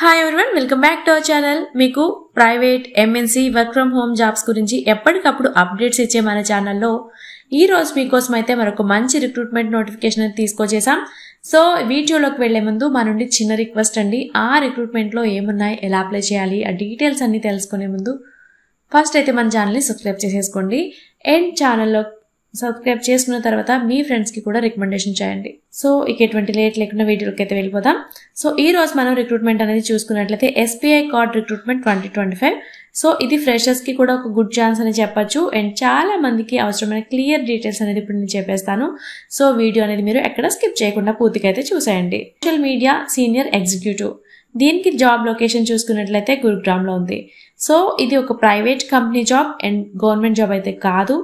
Hi everyone, welcome back to our channel. మీకు private MNC work from home jobs గురించి ఎప్పటికప్పుడు updates ఇచ్చే మన ఛానల్లో ఈ రోజు మీకోసం అయితే మరొక మంచి రిక్రూట్మెంట్ నోటిఫికేషన్ అయితే తీసుకొచ్చేసాం. సో వీడియోలోకి వెళ్లే ముందు మా నుండి చిన్న రిక్వెస్ట్ అండి. ఆ రిక్రూట్మెంట్లో ఏమున్నాయి, ఎలా అప్లై చేయాలి, ఆ డీటెయిల్స్ అన్ని తెలుసుకునే ముందు ఫస్ట్ అయితే మన ఛానల్ని సబ్స్క్రైబ్ చేసేసుకోండి. అండ్ ఛానల్లో సబ్స్క్రైబ్ చేసుకున్న తర్వాత మీ ఫ్రెండ్స్కి కూడా రికమెండేషన్ చేయండి. సో ఇక ఎటువంటి లేట్ లేకుండా వీడియోకి అయితే వెళ్ళిపోదాం. సో ఈ రోజు మనం రిక్రూట్మెంట్ అనేది చూసుకున్నట్లయితే ఎస్బీఐ కార్డ్ రిక్రూట్మెంట్ 2025. సో ఇది ఫ్రెషర్స్కి కూడా ఒక గుడ్ ఛాన్స్ అని చెప్పొచ్చు. అండ్ చాలా మందికి అవసరమైన క్లియర్ డీటెయిల్స్ అనేది ఇప్పుడు నేను చెప్పేస్తాను. సో వీడియో అనేది మీరు ఎక్కడ స్కిప్ చేయకుండా పూర్తిగా అయితే చూసేయండి. సోషల్ మీడియా సీనియర్ ఎగ్జిక్యూటివ్, దీనికి జాబ్ లొకేషన్ చూసుకున్నట్లయితే గురుగ్రామ్లో ఉంది. సో ఇది ఒక private company job and government job అయితే కాదు.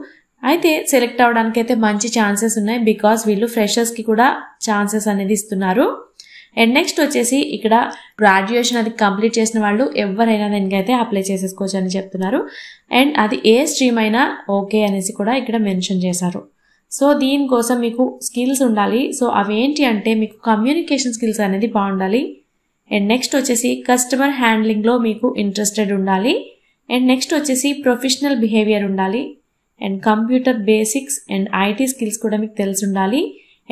అయితే సెలెక్ట్ అవడానికి అయితే మంచి ఛాన్సెస్ ఉన్నాయి, బికాస్ వీళ్ళు ఫ్రెషర్స్కి కూడా ఛాన్సెస్ అనేది ఇస్తున్నారు. అండ్ నెక్స్ట్ వచ్చేసి ఇక్కడ గ్రాడ్యుయేషన్ అది కంప్లీట్ చేసిన వాళ్ళు ఎవరైనా దీనికైతే అప్లై చేసేసుకోవచ్చు అని చెప్తున్నారు. అండ్ అది ఏ స్ట్రీమ్ అయినా ఓకే అనేసి కూడా ఇక్కడ మెన్షన్ చేశారు. సో దీనికోసం మీకు స్కిల్స్ ఉండాలి. సో అవేంటి అంటే మీకు కమ్యూనికేషన్ స్కిల్స్ అనేది బాగుండాలి. అండ్ నెక్స్ట్ వచ్చేసి కస్టమర్ హ్యాండ్లింగ్లో మీకు ఇంట్రెస్టెడ్ ఉండాలి. అండ్ నెక్స్ట్ వచ్చేసి ప్రొఫెషనల్ బిహేవియర్ ఉండాలి. And computer basics and IT skills కూడా మీకు తెలిసి ఉండాలి.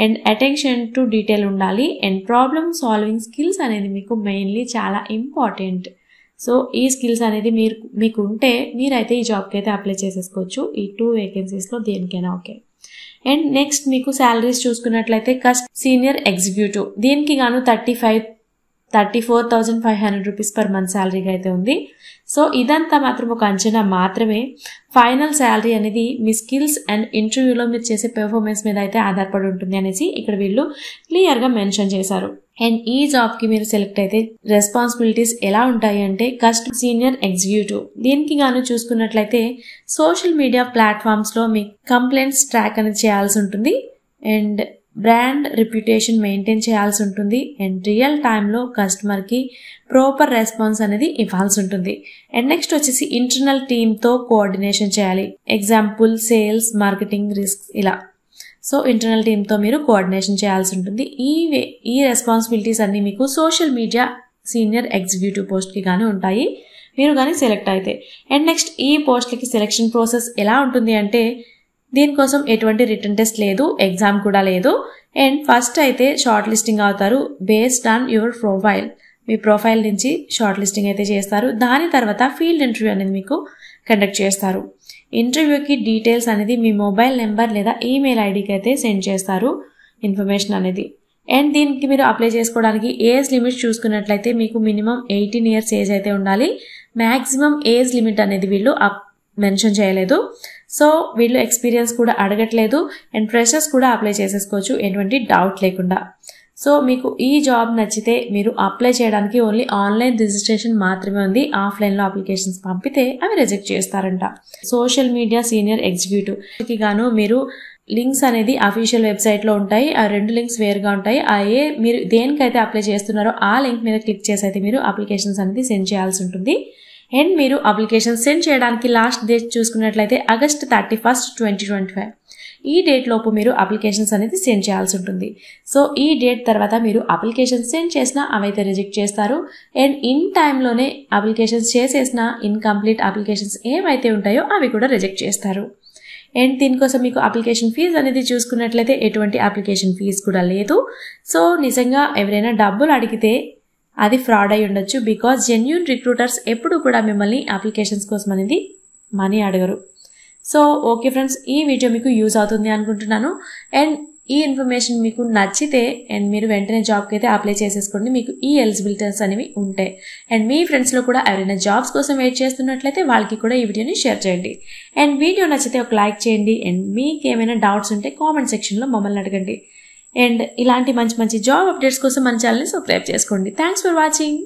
అండ్ అటెన్షన్ టు డీటెయిల్ ఉండాలి. అండ్ ప్రాబ్లమ్ సాల్వింగ్ స్కిల్స్ అనేది మీకు మెయిన్లీ చాలా ఇంపార్టెంట్. సో ఈ స్కిల్స్ అనేది మీకు ఉంటే మీరైతే ఈ జాబ్కి అయితే అప్లై చేసేసుకోవచ్చు. ఈ 2 వేకెన్సీస్లో దేనికైనా ఓకే. అండ్ నెక్స్ట్ మీకు శాలరీస్ చూసుకున్నట్లయితే సీనియర్ ఎగ్జిక్యూటివ్, దీనికి గాను 34,500 రూపీస్ పర్ మంత్ శాలరీగా అయితే ఉంది. సో ఇదంతా మాత్రం ఒక అంచనా మాత్రమే. ఫైనల్ శాలరీ అనేది మీ స్కిల్స్ అండ్ ఇంటర్వ్యూలో మీరు చేసే పెర్ఫార్మెన్స్ మీద అయితే ఆధారపడి ఉంటుంది అనేసి ఇక్కడ వీళ్ళు క్లియర్గా మెన్షన్ చేశారు. అండ్ ఈ జాబ్కి మీరు సెలెక్ట్ అయితే రెస్పాన్సిబిలిటీస్ ఎలా ఉంటాయి అంటే సీనియర్ ఎగ్జిక్యూటివ్, దీనికి గాను చూసుకున్నట్లయితే సోషల్ మీడియా ప్లాట్ఫామ్స్లో మీ కంప్లైంట్స్ ట్రాక్ అనేది చేయాల్సి ఉంటుంది. అండ్ బ్రాండ్ రిప్యుటేషన్ మెయింటైన్ చేయాల్సి ఉంటుంది. అండ్ రియల్ టైంలో కస్టమర్కి ప్రాపర్ రెస్పాన్స్ అనేది ఇవ్వాల్సి ఉంటుంది. అండ్ నెక్స్ట్ వచ్చేసి ఇంటర్నల్ టీమ్తో కోఆర్డినేషన్ చేయాలి. ఎగ్జాంపుల్ సేల్స్, మార్కెటింగ్, రిస్క్ ఇలా. సో ఇంటర్నల్ టీమ్తో మీరు కోఆర్డినేషన్ చేయాల్సి ఉంటుంది. ఈ రెస్పాన్సిబిలిటీస్ అన్నీ మీకు సోషల్ మీడియా సీనియర్ ఎగ్జిక్యూటివ్ పోస్ట్కి కానీ ఉంటాయి మీరు కానీ సెలెక్ట్ అయితే. అండ్ నెక్స్ట్ ఈ పోస్ట్లకి సెలెక్షన్ ప్రాసెస్ ఎలా ఉంటుంది అంటే దీనికోసం ఎటువంటి రిటర్న్ టెస్ట్ లేదు, ఎగ్జామ్ కూడా లేదు. అండ్ ఫస్ట్ అయితే షార్ట్ లిస్టింగ్ అవుతారు based on your profile. Me profile నుంచి షార్ట్ లిస్టింగ్ అయితే చేస్తారు. దాని తర్వాత ఫీల్డ్ ఇంటర్వ్యూ అనేది మీకు కండక్ట్ చేస్తారు. ఇంటర్వ్యూకి డీటెయిల్స్ అనేది మీ మొబైల్ నెంబర్ లేదా ఈమెయిల్ ఐడికి అయితే సెండ్ చేస్తారు ఇన్ఫర్మేషన్ అనేది. అండ్ దీనికి మీరు అప్లై చేసుకోవడానికి ఏజ్ లిమిట్ చూసుకున్నట్లయితే మీకు మినిమం 18 years ఏజ్ అయితే ఉండాలి. మ్యాక్సిమం ఏజ్ లిమిట్ అనేది వీళ్ళు మెన్షన్ చేయలేదు. సో వీళ్ళు ఎక్స్పీరియన్స్ కూడా అడగట్లేదు. అండ్ ఫ్రెషర్స్ కూడా అప్లై చేసేసుకోవచ్చు ఎటువంటి డౌట్ లేకుండా. సో మీకు ఈ జాబ్ నచ్చితే మీరు అప్లై చేయడానికి ఓన్లీ ఆన్లైన్ రిజిస్ట్రేషన్ మాత్రమే ఉంది. ఆఫ్లైన్లో అప్లికేషన్స్ పంపితే అవి రిజెక్ట్ చేస్తారంట. సోషల్ మీడియా సీనియర్ ఎగ్జిక్యూటివ్కి గాను మీరు లింక్స్ అనేది అఫీషియల్ వెబ్సైట్లో ఉంటాయి. ఆ 2 లింక్స్ వేరుగా ఉంటాయి. మీరు దేనికైతే అప్లై చేస్తున్నారో ఆ లింక్ మీద క్లిక్ చేసి అయితే మీరు అప్లికేషన్స్ అనేది సెండ్ చేయాల్సి ఉంటుంది. అండ్ మీరు అప్లికేషన్ సెండ్ చేయడానికి లాస్ట్ డేట్ చూసుకున్నట్లయితే August 31st, 2025. ఈ డేట్ లోపు మీరు అప్లికేషన్స్ అనేది సెండ్ చేయాల్సి ఉంటుంది. సో ఈ డేట్ తర్వాత మీరు అప్లికేషన్ సెండ్ చేసినా అవైతే రిజెక్ట్ చేస్తారు. అండ్ ఇన్ టైంలోనే అప్లికేషన్స్ చేసేసిన ఇన్కంప్లీట్ అప్లికేషన్స్ ఏవైతే ఉంటాయో అవి కూడా రిజెక్ట్ చేస్తారు. అండ్ దీనికోసం మీకు అప్లికేషన్ ఫీజు అనేది చూసుకున్నట్లయితే ఎటువంటి అప్లికేషన్ ఫీజు కూడా లేదు. సో నిజంగా ఎవరైనా డబ్బులు అడిగితే అది ఫ్రాడ్ అయి ఉండొచ్చు, బికాజ్ జెన్యూన్ రిక్రూటర్స్ ఎప్పుడు కూడా మిమ్మల్ని అప్లికేషన్స్ కోసం అనేది మనీ అడగరు. సో ఓకే ఫ్రెండ్స్, ఈ వీడియో మీకు యూజ్ అవుతుంది అనుకుంటున్నాను. అండ్ ఈ ఇన్ఫర్మేషన్ మీకు నచ్చితే అండ్ మీరు వెంటనే జాబ్కి అయితే అప్లై చేసేసుకోండి, మీకు ఈ ఎలిజిబిలిటీస్ అనేవి ఉంటాయి. అండ్ మీ ఫ్రెండ్స్లో కూడా ఎవరైనా జాబ్స్ కోసం వెయిట్ చేస్తున్నట్లయితే వాళ్ళకి కూడా ఈ వీడియోని షేర్ చేయండి. అండ్ వీడియో నచ్చితే ఒక లైక్ చేయండి. అండ్ మీకు ఏమైనా డౌట్స్ ఉంటే కామెంట్ సెక్షన్లో మమ్మల్ని అడగండి. అండ్ ఇలాంటి మంచి మంచి జాబ్ అప్డేట్స్ కోసం మన ఛానల్ని సబ్స్క్రైబ్ చేసుకోండి. Thanks for watching.